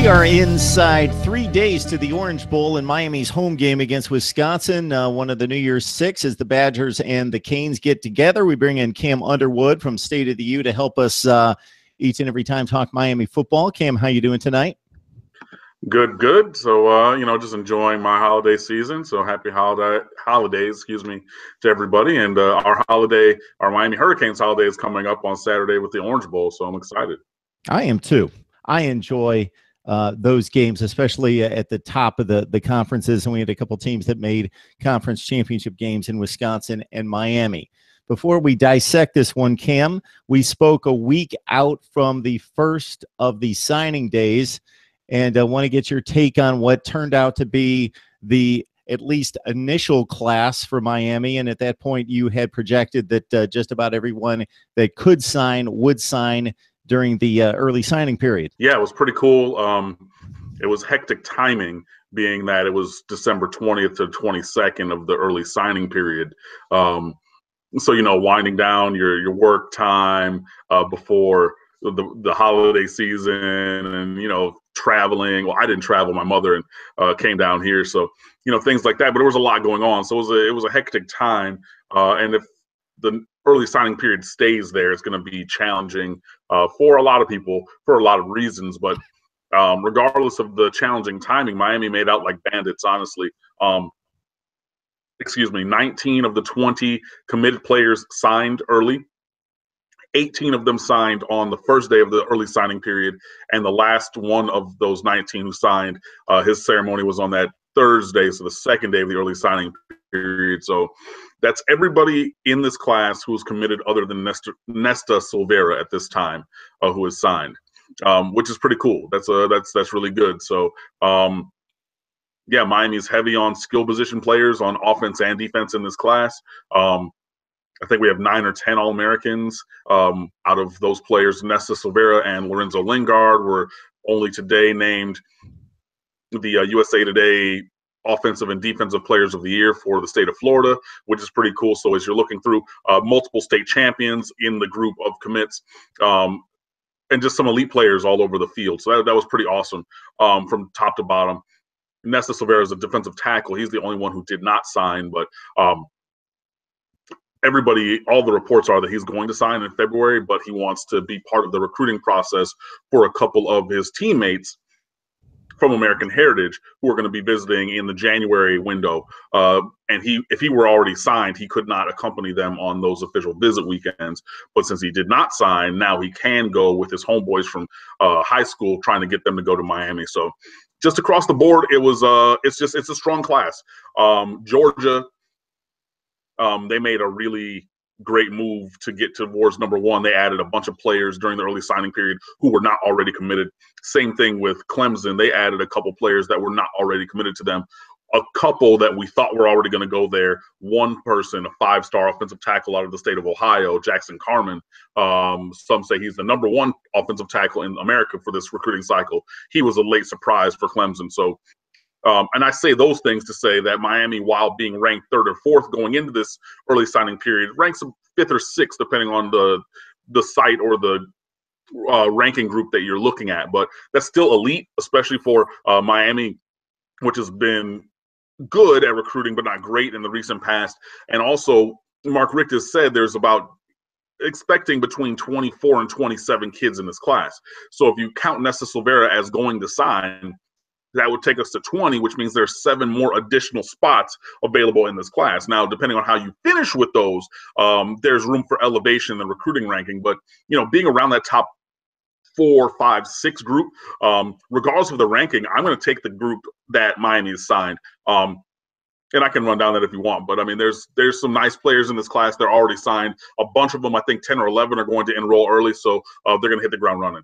We are inside 3 days to the Orange Bowl in Miami's home game against Wisconsin. One of the New Year's Six as the Badgers and the Canes get together. We bring in Cam Underwood from State of the U to help us each and every time talk Miami football. Cam, how you doing tonight? Good. So, just enjoying my holiday season. So happy holidays, to everybody. And our Miami Hurricanes holiday is coming up on Saturday with the Orange Bowl. So I'm excited. I am too. I enjoy those games, especially at the top of the conferences. And we had a couple teams that made conference championship games in Wisconsin and Miami. Before we dissect this one, Cam, we spoke a week out from the first of the signing days, and I want to get your take on what turned out to be the at least initial class for Miami. And at that point, you had projected that just about everyone that could sign would sign during the early signing period. Yeah, it was pretty cool. It was hectic timing, being that it was December 20th to 22nd of the early signing period. So, winding down your work time before the holiday season and, traveling. Well, I didn't travel. My mother came down here. So, things like that. But there was a lot going on. So it was a hectic time. And if the early signing period stays there, it's going to be challenging for a lot of people for a lot of reasons. But regardless of the challenging timing, Miami made out like bandits, honestly. 19 of the 20 committed players signed early. 18 of them signed on the first day of the early signing period. And the last one of those 19 who signed, his ceremony was on that Thursday, so the second day of the early signing period. So that's everybody in this class who's committed other than Nesta Silvera at this time, who is signed, which is pretty cool. That's really good. So, Miami is heavy on skill position players on offense and defense in this class. I think we have 9 or 10 All-Americans out of those players. Nesta Silvera and Lorenzo Lingard were only today named the USA Today Offensive and Defensive Players of the Year for the state of Florida, which is pretty cool. So as you're looking through multiple state champions in the group of commits, and just some elite players all over the field. So that was pretty awesome from top to bottom. Nesta Silvera is a defensive tackle. He's the only one who did not sign, but all the reports are that he's going to sign in February, but he wants to be part of the recruiting process for a couple of his teammates from American Heritage who are going to be visiting in the January window. And if he were already signed, he could not accompany them on those official visit weekends. But since he did not sign, now he can go with his homeboys from high school, trying to get them to go to Miami. So just across the board, it's a strong class. Georgia, they made a really great move to get towards number one. They added a bunch of players during the early signing period who were not already committed. Same thing with Clemson. They added a couple players that were not already committed to them. A couple that we thought were already going to go there. One person, a 5-star offensive tackle out of the state of Ohio, Jackson Carman. Some say he's the number one offensive tackle in America for this recruiting cycle. He was a late surprise for Clemson. So and I say those things to say that Miami, while being ranked 3rd or 4th going into this early signing period, ranks 5th or 6th, depending on the site or the ranking group that you're looking at. But that's still elite, especially for Miami, which has been good at recruiting, but not great in the recent past. And also, Mark Richt has said there's expecting between 24 and 27 kids in this class. So if you count Nesta Silvera as going to sign, that would take us to 20, which means there's 7 more additional spots available in this class. Now, depending on how you finish with those, there's room for elevation in the recruiting ranking. But, being around that top 4, 5, 6 group, regardless of the ranking, I'm going to take the group that Miami has signed. And I can run down that if you want. But, there's some nice players in this class. They're already signed. A bunch of them, I think 10 or 11, are going to enroll early. So they're going to hit the ground running.